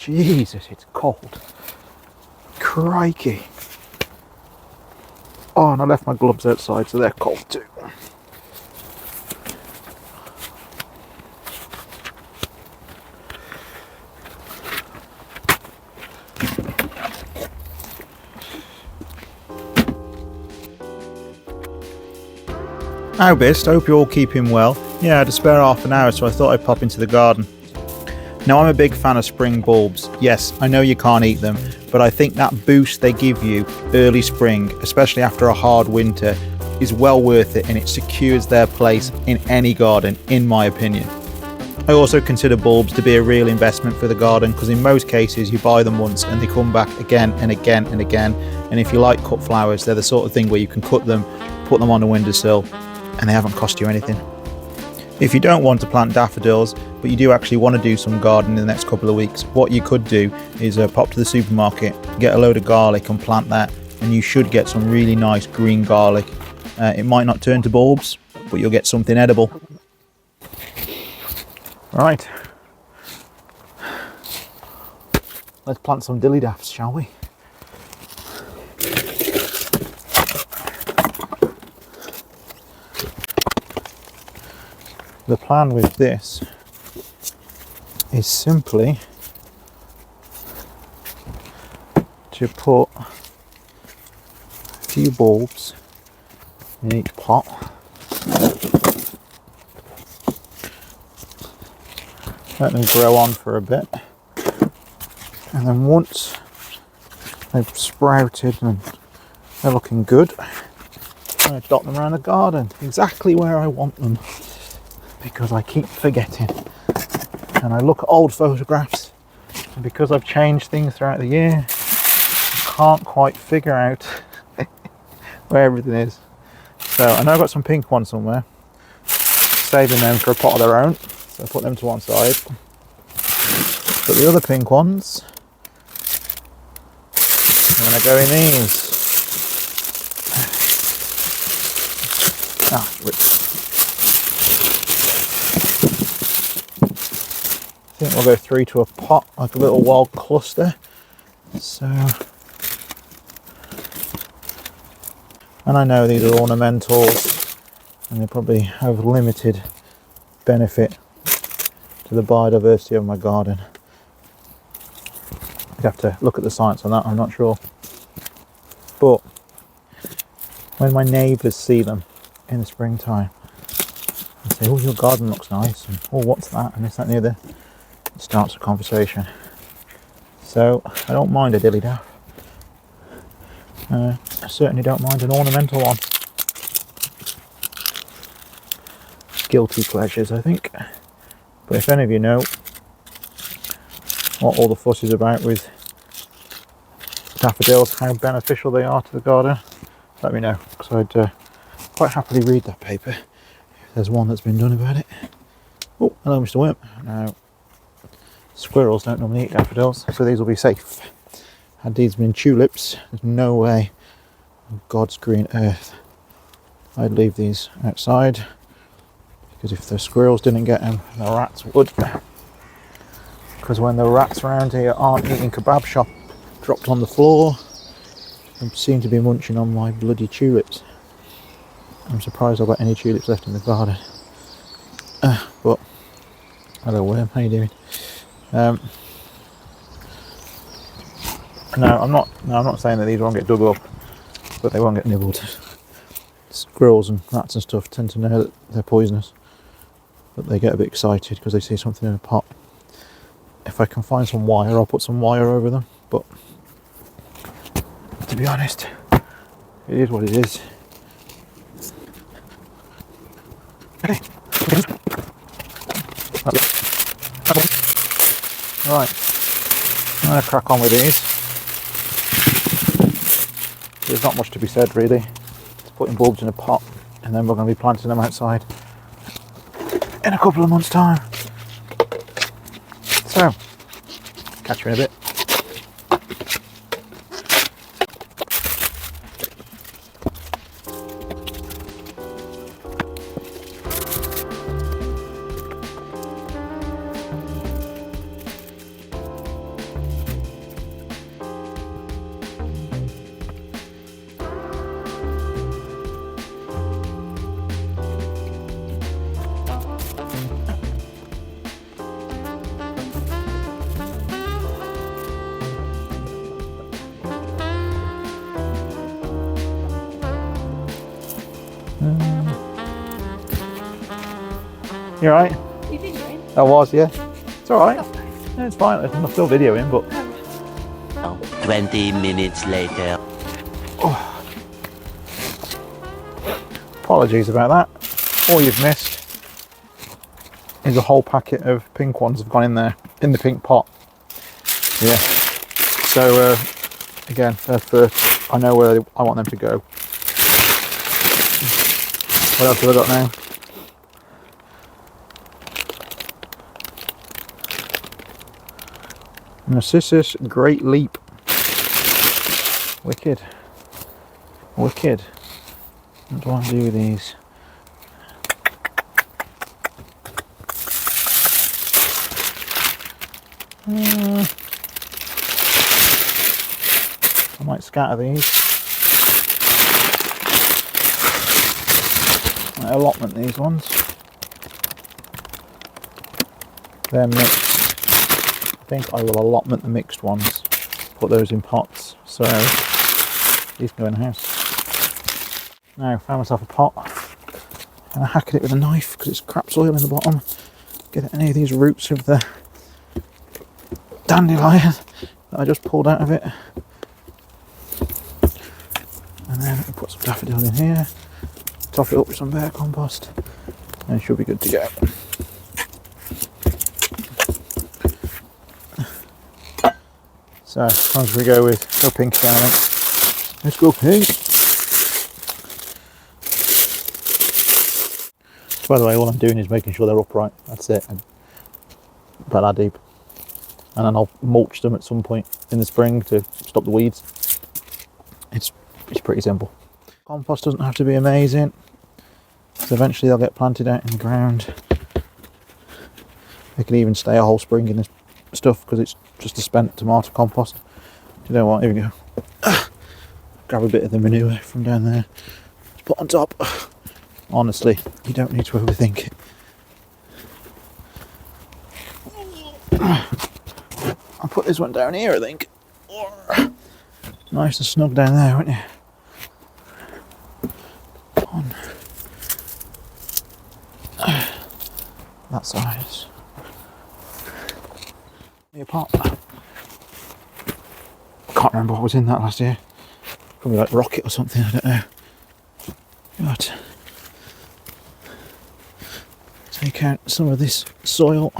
Jesus, it's cold. Crikey. Oh, and I left my gloves outside, so they're cold too. How best, hope you're all keeping well. Yeah, I had to spare half an hour, so I thought I'd pop into the garden. Now, I'm a big fan of spring bulbs. Yes, I know you can't eat them, but I think that boost they give you early spring, especially after a hard winter, is well worth it, and it secures their place in any garden, in my opinion. I also consider bulbs to be a real investment for the garden, because in most cases you buy them once and they come back again and again and again. And if you like cut flowers, they're the sort of thing where you can cut them, put them on the windowsill, and they haven't cost you anything. If you don't want to plant daffodils, but you do actually want to do some gardening in the next couple of weeks, what you could do is pop to the supermarket, get a load of garlic and plant that, and you should get some really nice green garlic. It might not turn to bulbs, but you'll get something edible. Right, let's plant some dilly daffs, shall we? The plan with this is simply to put a few bulbs in each pot. Let them grow on for a bit, and then once they've sprouted and they're looking good, I'm going to dot them around the garden exactly where I want them, because I keep forgetting, and I look at old photographs, and because I've changed things throughout the year, I can't quite figure out where everything is. So I know I've got some pink ones somewhere, saving them for a pot of their own, so I put them to one side. But the other pink ones, I'm going to go in these. I think we'll go 3 to a pot, like a little wild cluster. So, and I know these are ornamentals, and they probably have limited benefit to the biodiversity of my garden. I'd have to look at the science on that, I'm not sure. But when my neighbours see them in the springtime, they say, oh, your garden looks nice, and oh, what's that, and this, that and the other. It starts a conversation. So I don't mind a dilly daff. I certainly don't mind an ornamental one. Guilty pleasures, I think. But if any of you know what all the fuss is about with daffodils, how beneficial they are to the garden, let me know, because I'd quite happily read that paper if there's one that's been done about it. Oh, hello Mr. Worm. Now, squirrels don't normally eat daffodils, so these will be safe. Had these been tulips, there's no way on God's green earth I'd leave these outside, because if the squirrels didn't get them, the rats would. Because when the rats around here aren't eating kebab shop dropped on the floor, they seem to be munching on my bloody tulips. I'm surprised I've got any tulips left in the garden. But hello Worm, how you doing? No, I'm not saying that these won't get dug up, but they won't get nibbled. Squirrels and rats and stuff tend to know that they're poisonous, but they get a bit excited because they see something in a pot. If I can find some wire, I'll put some wire over them, but to be honest, it is what it is. Okay. Right, I'm going to crack on with these. There's not much to be said really. It's putting bulbs in a pot, and then we're going to be planting them outside in a couple of months' time. So, catch you in a bit. You alright? You videoing? I was, yeah. It's alright. That's nice. Yeah, it's fine. I'm still videoing, but... 20 minutes later. Oh. Apologies about that. All you've missed is a whole packet of pink ones have gone in there, in the pink pot. Yeah. So, again, I know where I want them to go. What else have I got now? Narcissus Great Leap. Wicked. Wicked. What do I do with these? I might scatter these. I allotment these ones. They're mixed. I think I will allotment the mixed ones. Put those in pots. So these can go in the house. Now, found myself a pot. And I hack at it with a knife because it's crap soil in the bottom. Get any of these roots of the dandelion that I just pulled out of it. And then I'll put some daffodil in here. Top it up with some bear compost. And it should be good to go. So, as long as we go pink again, I think. Let's go pink. By the way, all I'm doing is making sure they're upright. That's it. About that deep. And then I'll mulch them at some point in the spring to stop the weeds. It's pretty simple. Compost doesn't have to be amazing. So eventually they'll get planted out in the ground. They can even stay a whole spring in this stuff because it's just a spent tomato compost. You know what? Here we go. Grab a bit of the manure from down there. Just put on top. Honestly, you don't need to overthink it. I'll put this one down here, I think. Nice and snug down there, won't you? On that size. A pot. Can't remember what was in that last year. Probably like rocket or something, I don't know. But take out some of this soil.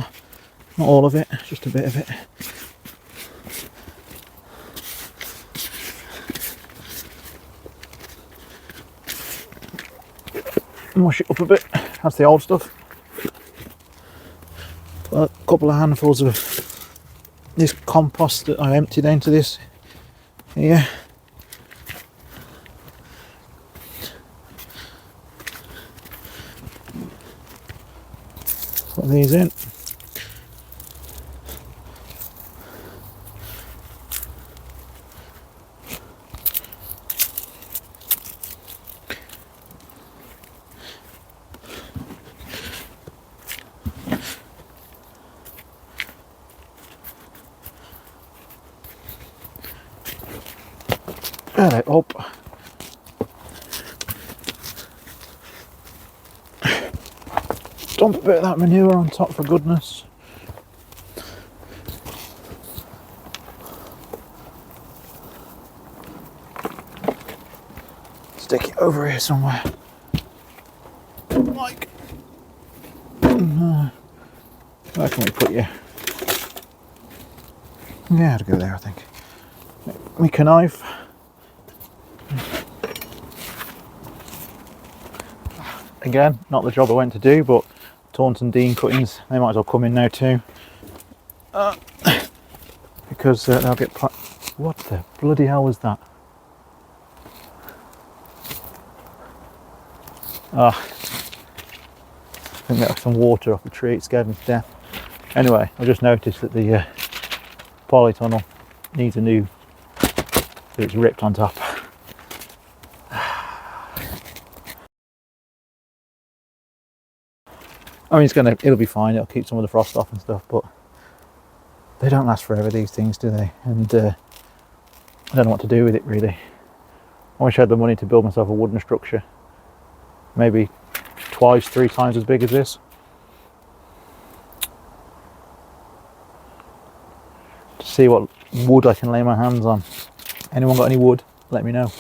Not all of it, just a bit of it. Wash it up a bit. That's the old stuff. Put a couple of handfuls of this compost that I emptied into this here. Put these in. Get it up. Dump a bit of that manure on top for goodness. Stick it over here somewhere. Like, where can we put you? Yeah, I'd go there, I think. We connive. Again, not the job I went to do, but Taunton Dean cuttings, they might as well come in now too. Because they'll get what the bloody hell was that? I think that was some water off the tree, it scared me to death. Anyway, I just noticed that the polytunnel needs a new, it's ripped on top. I mean, it'll be fine, it'll keep some of the frost off and stuff, but they don't last forever, these things, do they? And I don't know what to do with it, really. I wish I had the money to build myself a wooden structure. Maybe twice, 3 times as big as this. to see what wood I can lay my hands on. Anyone got any wood? Let me know.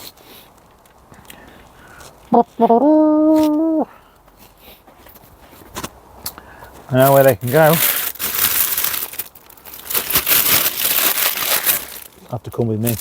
I know where they can go. Have to come with me.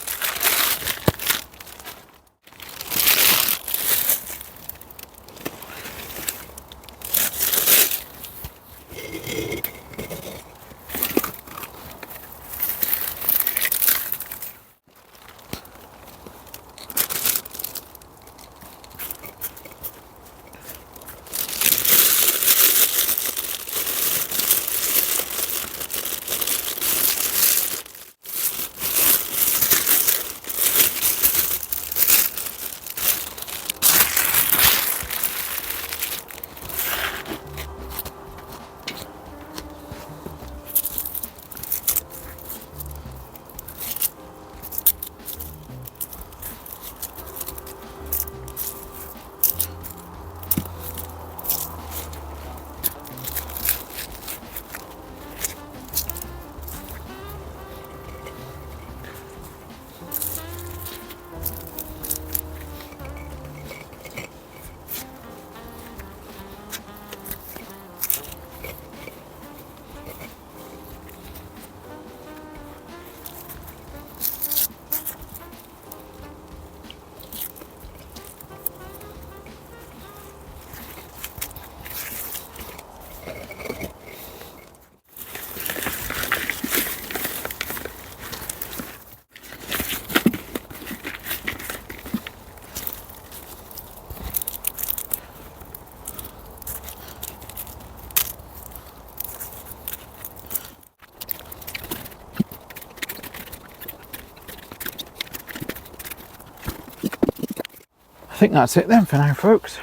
I think that's it then for now, folks.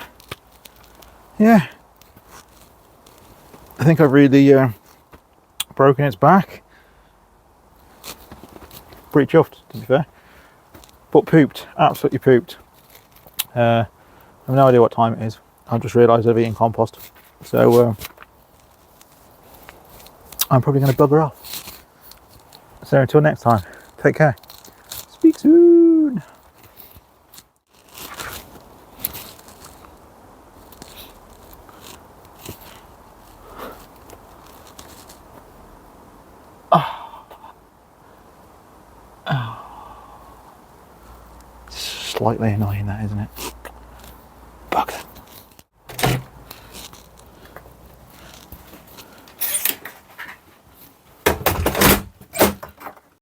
Yeah, I think I've really broken its back. Pretty chuffed, to be fair. But pooped, absolutely pooped. I have no idea what time it is. I've just realised I've eaten compost. So I'm probably going to bugger off. So until next time, take care. Speak soon. Slightly annoying, that, isn't it?